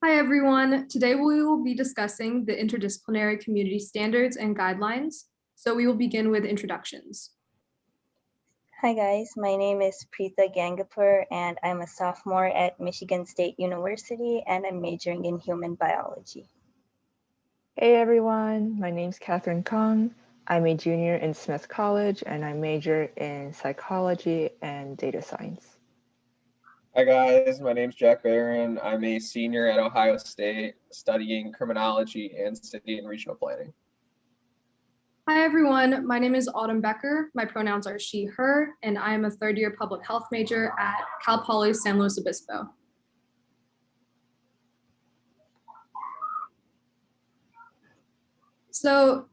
Hi, everyone. Today we will be discussing the interdisciplinary community standards and guidelines. So we will begin with introductions. Hi guys, my name is Pritha Gangapur and I'm a sophomore at Michigan State University and I'm majoring in human biology. Hey everyone, my name's Catherine Kong. I'm a junior in Smith College and I major in psychology and data science. Hi guys, my name's Jack Barron. I'm a senior at Ohio State studying criminology and city and regional planning. Hi, everyone. My name is Autumn Becker. My pronouns are she, her, and I am a third-year public health major at Cal Poly San Luis Obispo. So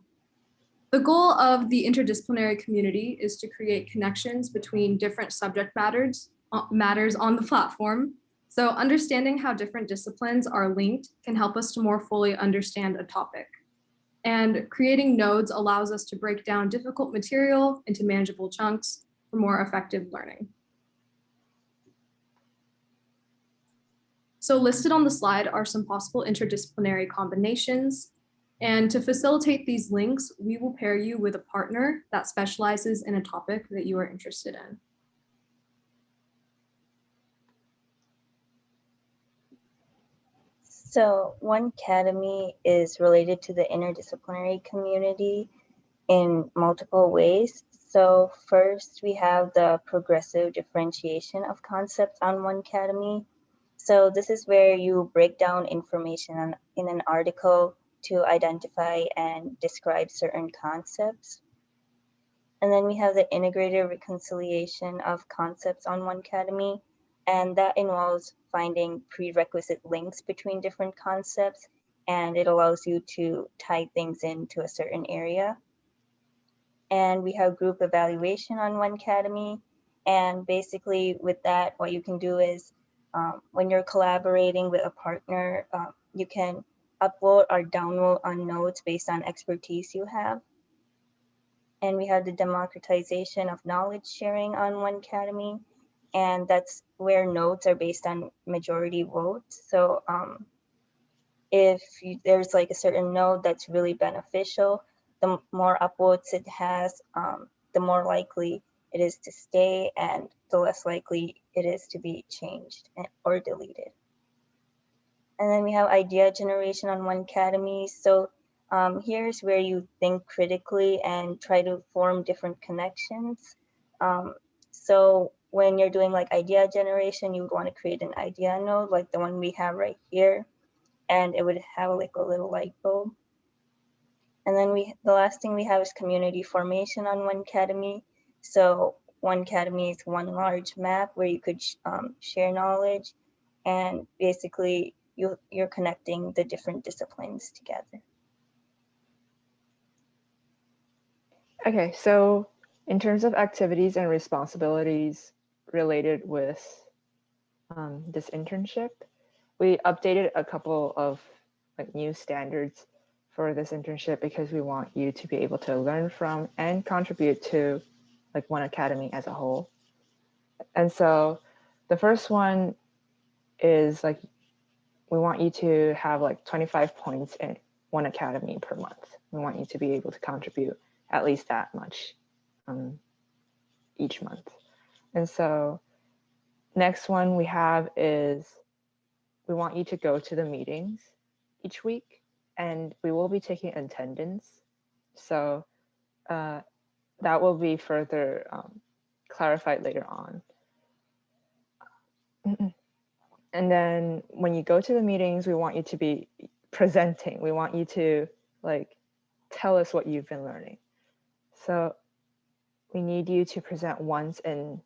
the goal of the interdisciplinary community is to create connections between different subject matters on the platform. So understanding how different disciplines are linked can help us to more fully understand a topic. And creating nodes allows us to break down difficult material into manageable chunks for more effective learning. So listed on the slide are some possible interdisciplinary combinations. And to facilitate these links, we will pair you with a partner that specializes in a topic that you are interested in. So 1Cademy is related to the interdisciplinary community in multiple ways. So first we have the progressive differentiation of concepts on 1Cademy. So this is where you break down information in an article to identify and describe certain concepts. And then we have the integrated reconciliation of concepts on 1Cademy, and that involves finding prerequisite links between different concepts, and it allows you to tie things into a certain area. And we have group evaluation on 1Cademy, and basically with that, what you can do is when you're collaborating with a partner, you can upload or download on notes based on expertise you have. And we have the democratization of knowledge sharing on 1Cademy, and that's where notes are based on majority votes. So if there's like a certain node that's really beneficial, the more upvotes it has, the more likely it is to stay and the less likely it is to be changed or deleted. And then we have idea generation on 1Cademy. So here's where you think critically and try to form different connections. So when you're doing like idea generation, you would want to create an idea node like the one we have right here, and it would have like a little light bulb. And then the last thing we have is community formation on 1Cademy. So 1Cademy is one large map where you could share knowledge, and basically you're connecting the different disciplines together. Okay, so in terms of activities and responsibilities related with this internship, we updated a couple of new standards for this internship because we want you to be able to learn from and contribute to 1Cademy as a whole. And so the first one is we want you to have 25 points in 1Cademy per month. We want you to be able to contribute at least that much each month. And so next one we have is we want you to go to the meetings each week, and we will be taking attendance. So that will be further clarified later on. And then when you go to the meetings, we want you to be presenting. We want you to tell us what you've been learning. So we need you to present once in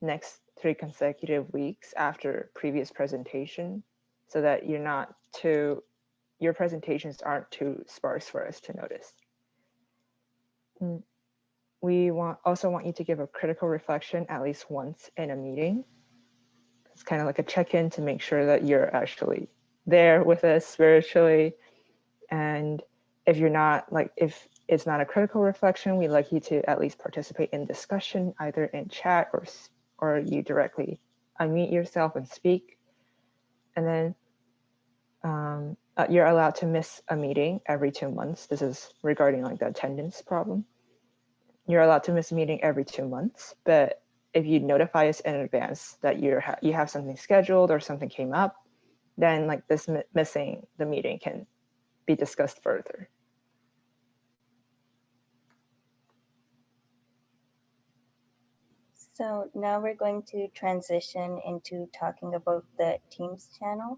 next 3 consecutive weeks after previous presentation, so that your presentations aren't too sparse for us to notice. We also want you to give a critical reflection at least once in a meeting. It's kind of like a check-in to make sure that you're actually there with us spiritually. And if you're not, if it's not a critical reflection, we'd like you to at least participate in discussion, either in chat or you directly unmute yourself and speak. And then you're allowed to miss a meeting every 2 months. This is regarding like the attendance problem. You're allowed to miss a meeting every 2 months, but if you notify us in advance that you have something scheduled or something came up, then like this missing the meeting can be discussed further. So now we're going to transition into talking about the Teams channel.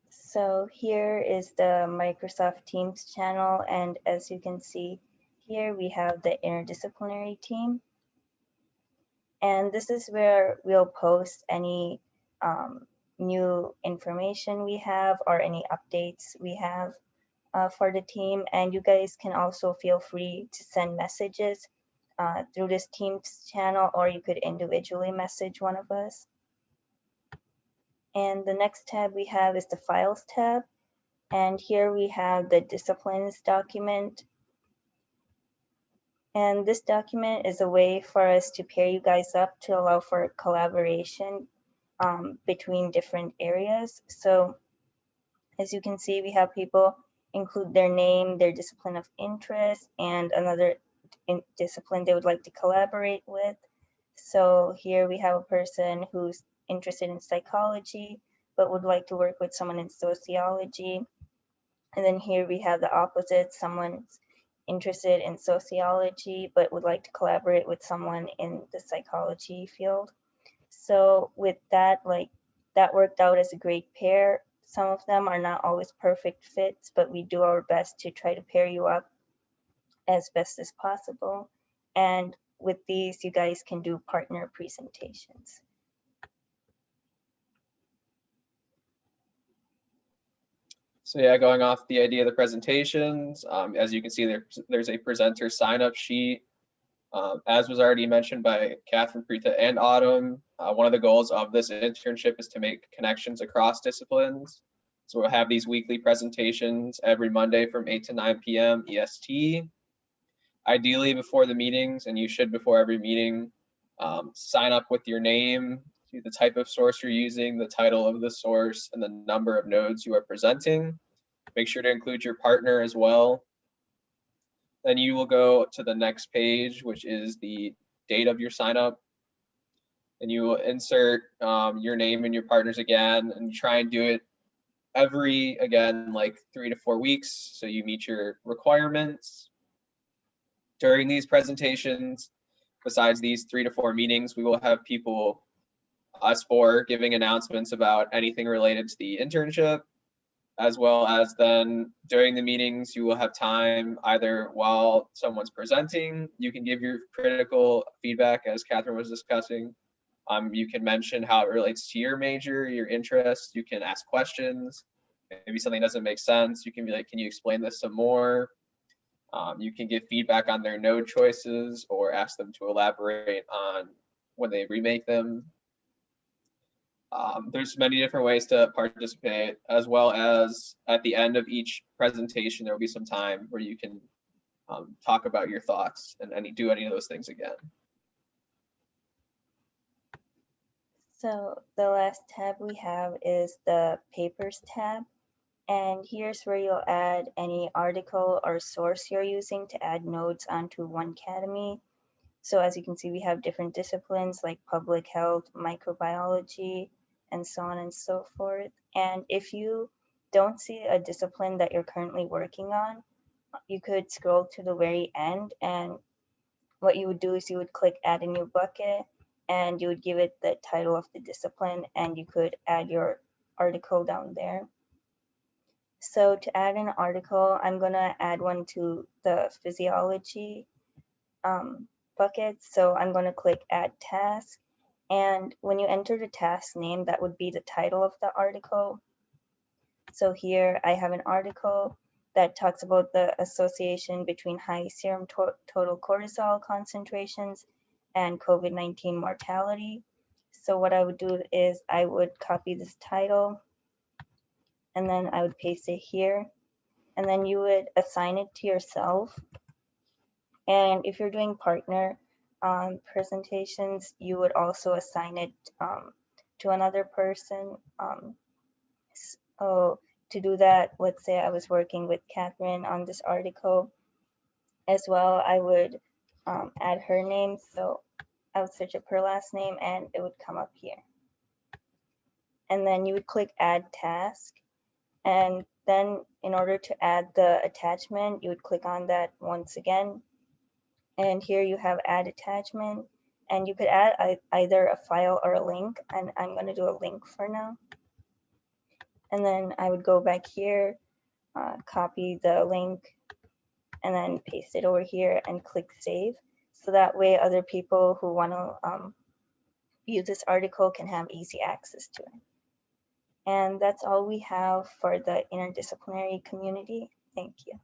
So here is the Microsoft Teams channel, and as you can see here, we have the interdisciplinary team. And this is where we'll post any new information we have or any updates we have for the team. And you guys can also feel free to send messages through this Teams channel, or you could individually message one of us. And the next tab we have is the Files tab. And here we have the disciplines document. And this document is a way for us to pair you guys up to allow for collaboration between different areas. So as you can see, we have people include their name, their discipline of interest, and another discipline they would like to collaborate with. So here we have a person who's interested in psychology, but would like to work with someone in sociology. And then here we have the opposite, someone's interested in sociology, but would like to collaborate with someone in the psychology field. So with that, like that worked out as a great pair. Some of them are not always perfect fits, but we do our best to try to pair you up as best as possible. And with these, you guys can do partner presentations. So yeah, going off the idea of the presentations, as you can see, there's a presenter sign-up sheet. As was already mentioned by Catherine, Pritha, and Autumn, one of the goals of this internship is to make connections across disciplines. So we'll have these weekly presentations every Monday from 8 to 9 p.m. EST. Ideally before the meetings, and you should before every meeting, sign up with your name, the type of source you're using, the title of the source, and the number of nodes you are presenting. Make sure to include your partner as well. Then you will go to the next page, which is the date of your sign up. And you will insert your name and your partner's again, and try and do it every, again, like 3 to 4 weeks, so you meet your requirements. During these presentations, besides these 3 to 4 meetings, we will have people, us four, giving announcements about anything related to the internship, as well as then during the meetings, you will have time either while someone's presenting, you can give your critical feedback as Catherine was discussing. You can mention how it relates to your major, your interests. You can ask questions. Maybe something doesn't make sense. You can be like, can you explain this some more? You can give feedback on their node choices or ask them to elaborate on when they remake them. There's many different ways to participate, as well as at the end of each presentation, there will be some time where you can talk about your thoughts and do any of those things again. So the last tab we have is the papers tab. And here's where you'll add any article or source you're using to add nodes onto 1Cademy. So as you can see, we have different disciplines like public health, microbiology, and so on and so forth. And if you don't see a discipline that you're currently working on, you could scroll to the very end, and what you would do is you would click add a new bucket, and you would give it the title of the discipline, and you could add your article down there. So to add an article, I'm gonna add one to the physiology bucket. So I'm gonna click add task. And when you enter the task name, that would be the title of the article. So here I have an article that talks about the association between high serum total cortisol concentrations and COVID-19 mortality. So what I would do is I would copy this title, and then I would paste it here, and then you would assign it to yourself. And if you're doing partner presentations, you would also assign it to another person. So to do that, let's say I was working with Catherine on this article as well, I would add her name. So I would search up her last name and it would come up here. And then you would click add task. And then in order to add the attachment, you would click on that once again. And here you have add attachment. And you could add either a file or a link. And I'm going to do a link for now. And then I would go back here, copy the link, and then paste it over here and click save. So that way other people who want to view this article can have easy access to it. And that's all we have for the interdisciplinary community. Thank you.